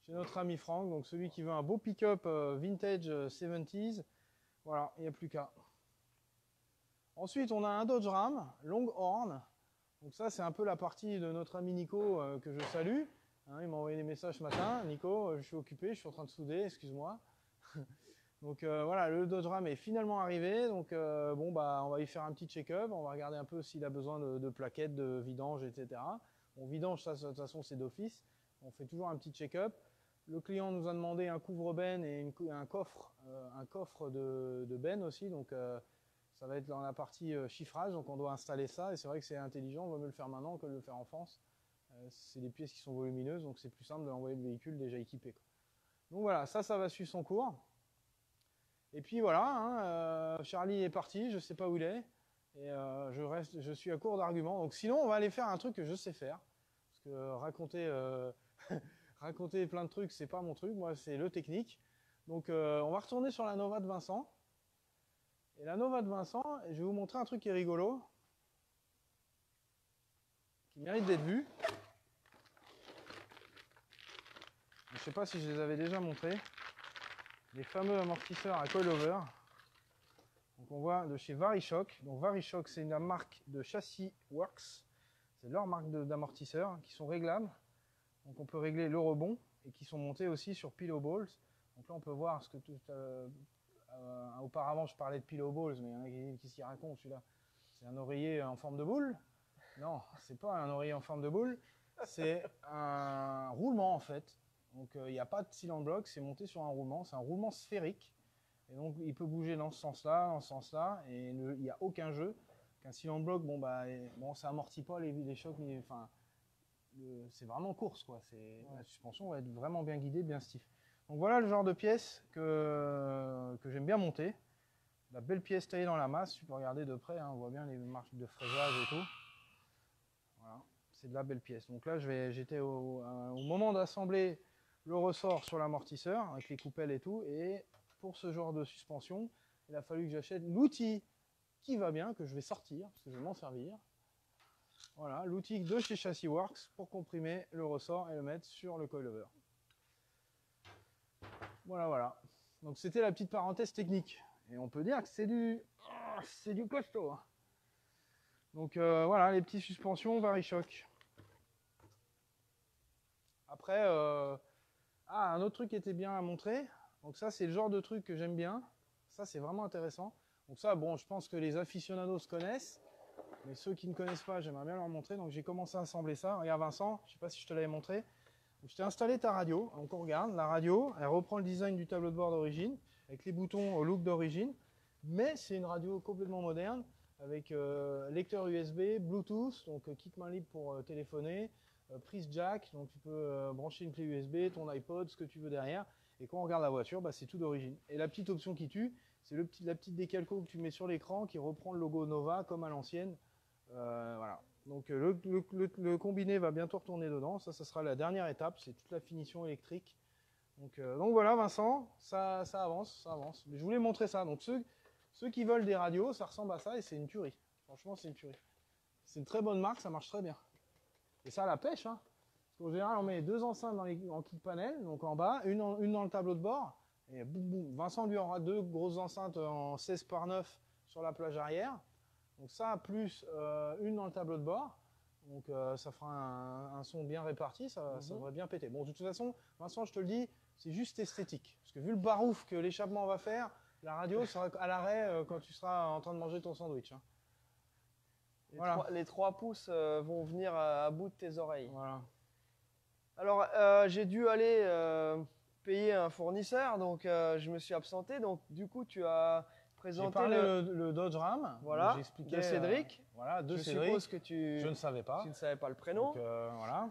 Chez notre ami Franck, donc celui qui veut un beau pick-up vintage 70s, voilà, il n'y a plus qu'à. Ensuite, on a un Dodge Ram, Longhorn. Donc ça, c'est un peu la partie de notre ami Nico que je salue. Hein, il m'a envoyé des messages ce matin. Nico, je suis occupé, je suis en train de souder, excuse-moi. Donc voilà, le Dodge Ram est finalement arrivé. Donc bon, bah, on va y faire un petit check-up. On va regarder un peu s'il a besoin de plaquettes, de vidange, etc. Bon, vidange, ça, de toute façon, c'est d'office. On fait toujours un petit check-up. Le client nous a demandé un couvre-benne et un coffre de benne aussi. Donc ça va être dans la partie chiffrage. Donc on doit installer ça. Et c'est vrai que c'est intelligent. On va mieux le faire maintenant que de le faire en France. C'est des pièces qui sont volumineuses. Donc c'est plus simple de l'envoyer le véhicule déjà équipé, quoi. Donc voilà, ça va suivre son cours. Et puis voilà, hein, Charlie est parti. Je ne sais pas où il est. Et je suis à court d'arguments. Donc sinon, on va aller faire un truc que je sais faire. Parce que raconter plein de trucs, c'est pas mon truc. Moi, c'est le technique. Donc, on va retourner sur la Nova de Vincent. Et la Nova de Vincent, je vais vous montrer un truc qui est rigolo, qui mérite d'être vu. Je ne sais pas si je les avais déjà montrés. Les fameux amortisseurs à coilover. Donc, on voit de chez Varishock. Donc, Varishock, c'est une marque de châssis Works. C'est leur marque d'amortisseurs qui sont réglables. Donc on peut régler le rebond et qui sont montés aussi sur pillow balls. Donc là on peut voir ce que auparavant je parlais de pillow balls, mais il y en a qui s'y racontent celui-là. C'est un oreiller en forme de boule? Non, c'est pas un oreiller en forme de boule, c'est un roulement en fait. Donc il n'y a pas de cylinder block, c'est monté sur un roulement, c'est un roulement sphérique. Et donc il peut bouger dans ce sens-là, et il n'y a aucun jeu. Qu'un cylinder block, bon ça amortit pas les chocs, mais enfin. C'est vraiment course, quoi. La suspension va être vraiment bien guidée, bien stiff. Donc voilà le genre de pièce que j'aime bien monter. La belle pièce taillée dans la masse, tu peux regarder de près, hein, on voit bien les marques de fraisage et tout. Voilà, c'est de la belle pièce. Donc là j'étais au moment d'assembler le ressort sur l'amortisseur avec les coupelles et tout, et pour ce genre de suspension, il a fallu que j'achète l'outil qui va bien, que je vais sortir, parce que je vais m'en servir. Voilà, l'outil de chez Chassis Works pour comprimer le ressort et le mettre sur le coilover. Voilà. Donc c'était la petite parenthèse technique. Et on peut dire que c'est du costaud, hein. Donc voilà, les petites suspensions Varishock. Après, un autre truc qui était bien à montrer. Donc ça, c'est le genre de truc que j'aime bien. Ça, c'est vraiment intéressant. Donc ça, bon, je pense que les aficionados connaissent. Mais ceux qui ne connaissent pas, j'aimerais bien leur montrer. Donc j'ai commencé à assembler ça. Regarde Vincent, je ne sais pas si je te l'avais montré. Je t'ai installé ta radio. Donc on regarde, la radio, elle reprend le design du tableau de bord d'origine, avec les boutons au look d'origine. Mais c'est une radio complètement moderne, avec lecteur USB, Bluetooth, donc kit main libre pour téléphoner, prise jack, donc tu peux brancher une clé USB, ton iPod, ce que tu veux derrière. Et quand on regarde la voiture, bah, c'est tout d'origine. Et la petite option qui tue, c'est la petite décalco que tu mets sur l'écran qui reprend le logo Nova comme à l'ancienne. Voilà. Donc le combiné va bientôt retourner dedans. Ça sera la dernière étape, c'est toute la finition électrique. Donc voilà Vincent, ça avance, ça avance. Mais je voulais montrer ça. Donc ceux qui veulent des radios, ça ressemble à ça et c'est une tuerie. Franchement, c'est une tuerie. C'est une très bonne marque, ça marche très bien. Et ça à la pêche, hein. Parce qu'en général, on met 2 enceintes en kit panel, donc en bas, une dans le tableau de bord. Et boum, boum. Vincent lui aura 2 grosses enceintes en 16 par 9 sur la plage arrière. Donc ça, plus une dans le tableau de bord. Donc ça fera un son bien réparti, ça devrait bien péter. Bon, de toute façon, Vincent, je te le dis, c'est juste esthétique. Parce que vu le barouf que l'échappement va faire, la radio sera à l'arrêt quand tu seras en train de manger ton sandwich. Hein. Les 3 pouces vont venir à bout de tes oreilles. Voilà. Alors, j'ai dû aller payer un fournisseur, donc je me suis absenté. Donc, du coup, tu as présenté j'ai parlé le Dodge Ram. Voilà, j'expliquais de Cédric. Voilà, de je Cédric. suppose que je ne savais pas. Tu ne savais pas le prénom. Donc, voilà.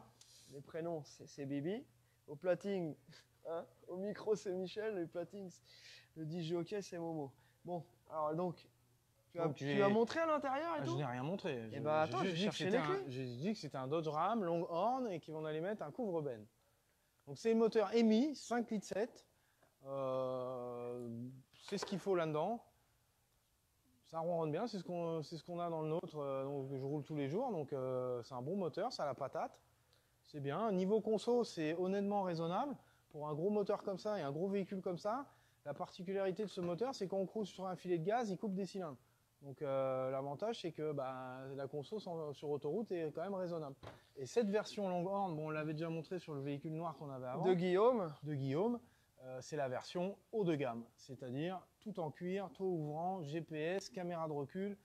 Les prénoms, c'est Bibi. Au platine, hein, au micro, c'est Michel. Le platine, le DJ, c'est Momo. Bon, alors donc, tu as montré à l'intérieur et tout. Je n'ai rien montré. Et bah attends, je cherchais les clés. J'ai dit que c'était un Dodge Ram Longhorn et qu'on allait mettre un couvre-benne. Donc c'est le moteur EMI, 5 litres 7. C'est ce qu'il faut là-dedans. Ça ronronne bien, c'est ce qu'on a dans le nôtre, donc je roule tous les jours. Donc c'est un bon moteur, ça a la patate. C'est bien. Niveau conso, c'est honnêtement raisonnable. Pour un gros moteur comme ça et un gros véhicule comme ça, la particularité de ce moteur, c'est quand on cruise sur un filet de gaz, il coupe des cylindres. Donc l'avantage, c'est que la conso sur autoroute est quand même raisonnable. Et cette version Longhorn, bon, on l'avait déjà montré sur le véhicule noir qu'on avait avant. De Guillaume, c'est la version haut de gamme. C'est-à-dire tout en cuir, toit ouvrant, GPS, caméra de recul,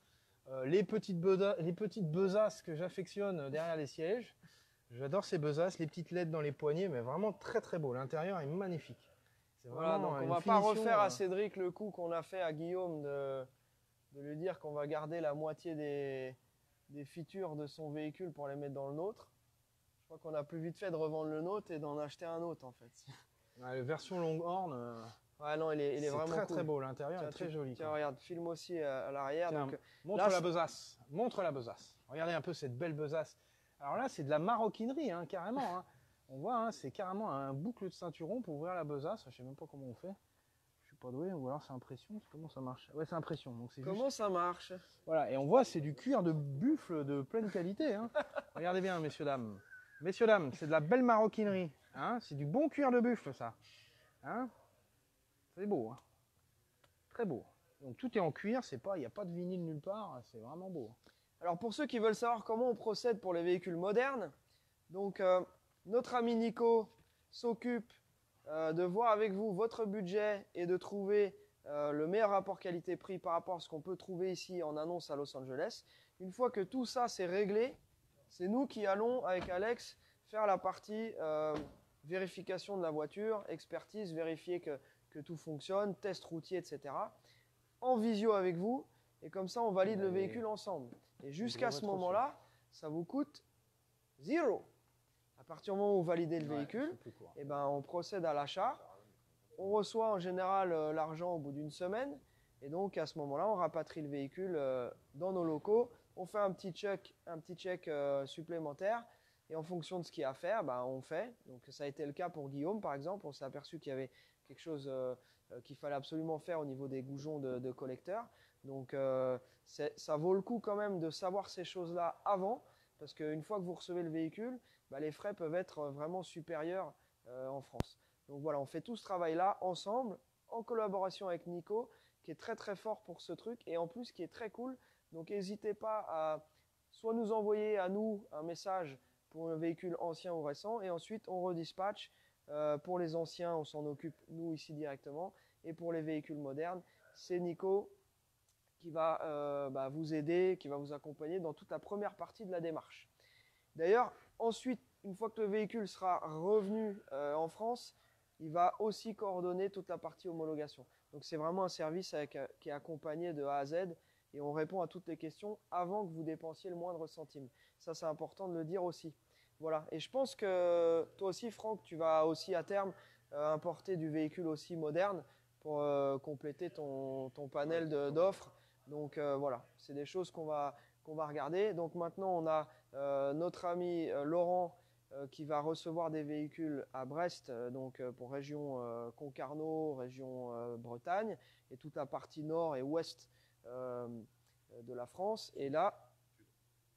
les petites besaces que j'affectionne derrière les sièges. J'adore ces besaces, les petites LED dans les poignets, mais vraiment très très beau. L'intérieur est magnifique. Voilà, donc on ne va pas refaire à Cédric le coup qu'on a fait à Guillaume de lui dire qu'on va garder la moitié des features de son véhicule pour les mettre dans le nôtre. Je crois qu'on a plus vite fait de revendre le nôtre et d'en acheter un autre en fait. Ouais, la version Longhorn, ouais, non, il est vraiment très cool. Très beau, l'intérieur est très joli. Tiens, regarde, filme aussi à l'arrière. Montre la besace. Montre la besace. Regardez un peu cette belle besace. Alors là, c'est de la maroquinerie, hein, carrément. Hein. On voit, hein, c'est carrément un boucle de ceinturon pour ouvrir la besace. Je ne sais même pas comment on fait. Je suis pas doué, ou alors c'est impression. Comment ça marche? Ouais, c'est impression. Donc comment ça marche? Voilà, et on voit, c'est du cuir de buffle de pleine qualité. Hein. Regardez bien, messieurs, dames. Messieurs, dames, c'est de la belle maroquinerie. Hein. C'est du bon cuir de buffle, ça. Hein. C'est beau. Hein. Très beau. Donc tout est en cuir, il n'y a pas de vinyle nulle part. C'est vraiment beau. Alors pour ceux qui veulent savoir comment on procède pour les véhicules modernes, donc notre ami Nico s'occupe de voir avec vous votre budget et de trouver le meilleur rapport qualité-prix par rapport à ce qu'on peut trouver ici en annonce à Los Angeles. Une fois que tout ça c'est réglé, c'est nous qui allons avec Alex faire la partie vérification de la voiture, expertise, vérifier que tout fonctionne, test routier, etc. en visio avec vous et comme ça on valide le véhicule ensemble. Et jusqu'à ce moment-là, ça vous coûte 0. À partir du moment où vous validez le véhicule, et ben, on procède à l'achat. On reçoit en général l'argent au bout d'une semaine. Et donc, à ce moment-là, on rapatrie le véhicule dans nos locaux. On fait un petit check supplémentaire. Et en fonction de ce qu'il y a à faire, ben, on fait. Donc, ça a été le cas pour Guillaume, par exemple. On s'est aperçu qu'il y avait quelque chose qu'il fallait absolument faire au niveau des goujons de collecteur. Donc, ça vaut le coup quand même de savoir ces choses-là avant, parce qu'une fois que vous recevez le véhicule, bah, les frais peuvent être vraiment supérieurs en France. Donc voilà, on fait tout ce travail-là ensemble, en collaboration avec Nico, qui est très très fort pour ce truc, et en plus qui est très cool. Donc n'hésitez pas à soit nous envoyer à nous un message pour un véhicule ancien ou récent, et ensuite on redispatche. Pour les anciens, on s'en occupe nous ici directement, et pour les véhicules modernes, c'est Nico qui va vous aider, qui va vous accompagner dans toute la première partie de la démarche. D'ailleurs, ensuite, une fois que le véhicule sera revenu en France, il va aussi coordonner toute la partie homologation. Donc c'est vraiment un service qui est accompagné de A à Z et on répond à toutes les questions avant que vous dépensiez le moindre centime. Ça, c'est important de le dire aussi. Voilà. Et je pense que toi aussi, Franck, tu vas aussi à terme importer du véhicule aussi moderne pour compléter ton panel d'offres. Donc voilà, c'est des choses qu'on va regarder. Donc maintenant, on a notre ami Laurent qui va recevoir des véhicules à Brest, donc pour région Concarneau, région Bretagne, et toute la partie nord et ouest de la France. Et là,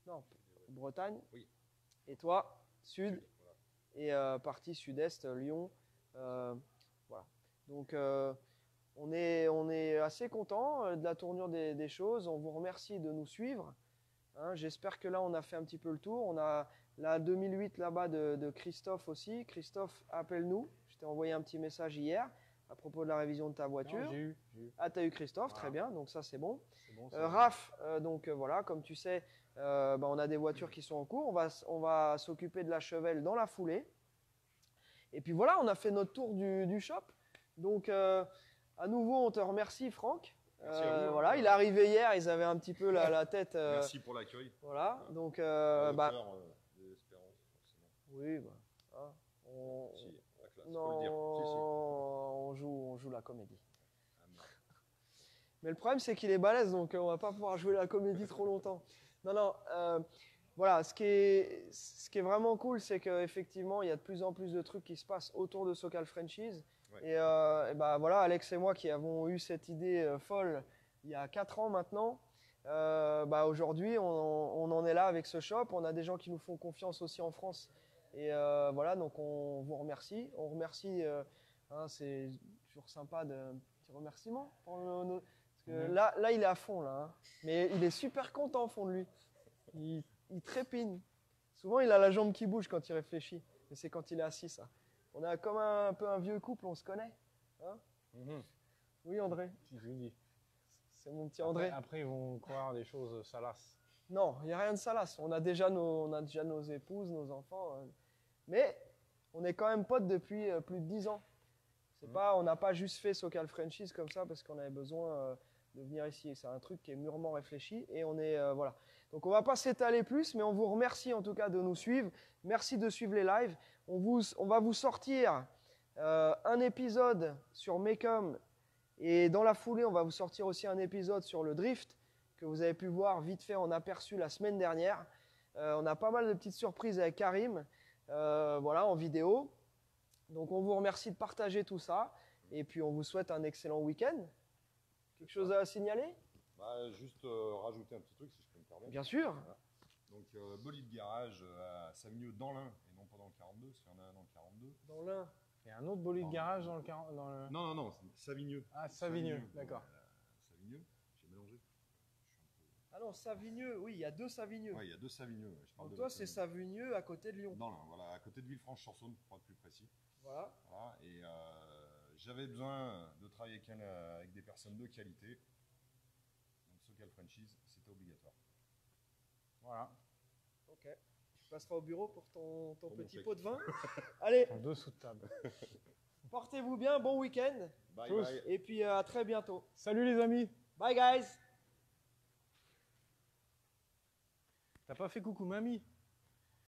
non, Bretagne. Oui. Et toi, sud, voilà. et partie sud-est, Lyon. Voilà. Donc on est assez content de la tournure des choses. On vous remercie de nous suivre. Hein, j'espère que là, on a fait un petit peu le tour. On a la 2008 là-bas de Christophe aussi. Christophe, appelle-nous. Je t'ai envoyé un petit message hier à propos de la révision de ta voiture. Non, j'ai eu. Ah, tu as eu Christophe, Voilà. très bien. Donc ça, c'est bon. C'est bon, Raph, donc voilà, comme tu sais, on a des voitures qui sont en cours. On va s'occuper de la Chevelle dans la foulée. Et puis voilà, on a fait notre tour du shop. Donc à nouveau, on te remercie, Franck. Merci à vous, voilà, il est arrivé hier, ils avaient un petit peu la tête. Merci pour l'accueil. Voilà, donc À la hauteur, des espérances, forcément. oui, hein, Si, la classe, non, faut le dire. on joue la comédie. Ah, merde. Mais le problème, c'est qu'il est balèze, donc on va pas pouvoir jouer la comédie trop longtemps. Non, voilà, ce qui est vraiment cool, c'est qu'effectivement, il y a de plus en plus de trucs qui se passent autour de Socal Franchise. Ouais. Et voilà, Alex et moi qui avons eu cette idée folle il y a 4 ans maintenant, aujourd'hui, on en est là avec ce shop. On a des gens qui nous font confiance aussi en France. Et voilà, donc on vous remercie. On remercie, c'est toujours sympa de petits remerciements pour parce que là, il est à fond, là. Hein. Mais il est super content au fond de lui. Il trépigne. Souvent, il a la jambe qui bouge quand il réfléchit. Mais c'est quand il est assis, ça. On est comme un peu un vieux couple, on se connaît. Hein Oui, André. Si, je vous dis. C'est mon petit André. Après, ils vont croire des choses salaces. Non, il n'y a rien de salace. On a déjà nos épouses, nos enfants. Mais on est quand même potes depuis plus de 10 ans. On n'a pas juste fait Socal Franchise comme ça parce qu'on avait besoin de venir ici. C'est un truc qui est mûrement réfléchi et on est voilà. Donc on va pas s'étaler plus, mais on vous remercie en tout cas de nous suivre. Merci de suivre les lives. On va vous sortir un épisode sur Mecum et dans la foulée, on va vous sortir aussi un épisode sur le drift que vous avez pu voir vite fait en aperçu la semaine dernière. On a pas mal de petites surprises avec Karim, voilà, en vidéo. Donc on vous remercie de partager tout ça et puis on vous souhaite un excellent week-end. Quelque chose à signaler? Juste rajouter un petit truc si je peux me permettre. Bien sûr. Voilà. Donc bolide garage à Savigneux dans l'Ain et non pas dans le 42, parce qu'il y en a un dans le 42. Dans l'un. Il y a un autre bolide garage dans le... Non, Savigneux. Ah, Savigneux, d'accord. Savigneux, j'ai mélangé. Ah non, Savigneux, oui, il y a 2 Savigneux. Oui, il y a 2 Savigneux. Ouais, je parle Donc de toi, c'est Savigneux à côté de Lyon. Dans l'Ain, voilà, à côté de Villefranche-sur-Saône pour être plus précis. Voilà. Voilà, et j'avais besoin de travailler avec des personnes de qualité. Donc Socal Franchise, c'était obligatoire. Voilà. Ok. Tu passeras au bureau pour ton Pour mon petit chèque. pot de vin. Allez, En dessous de table. portez-vous bien, bon week-end. Bye Tous. bye. Et puis à très bientôt. Salut les amis. Bye guys. T'as pas fait coucou mamie?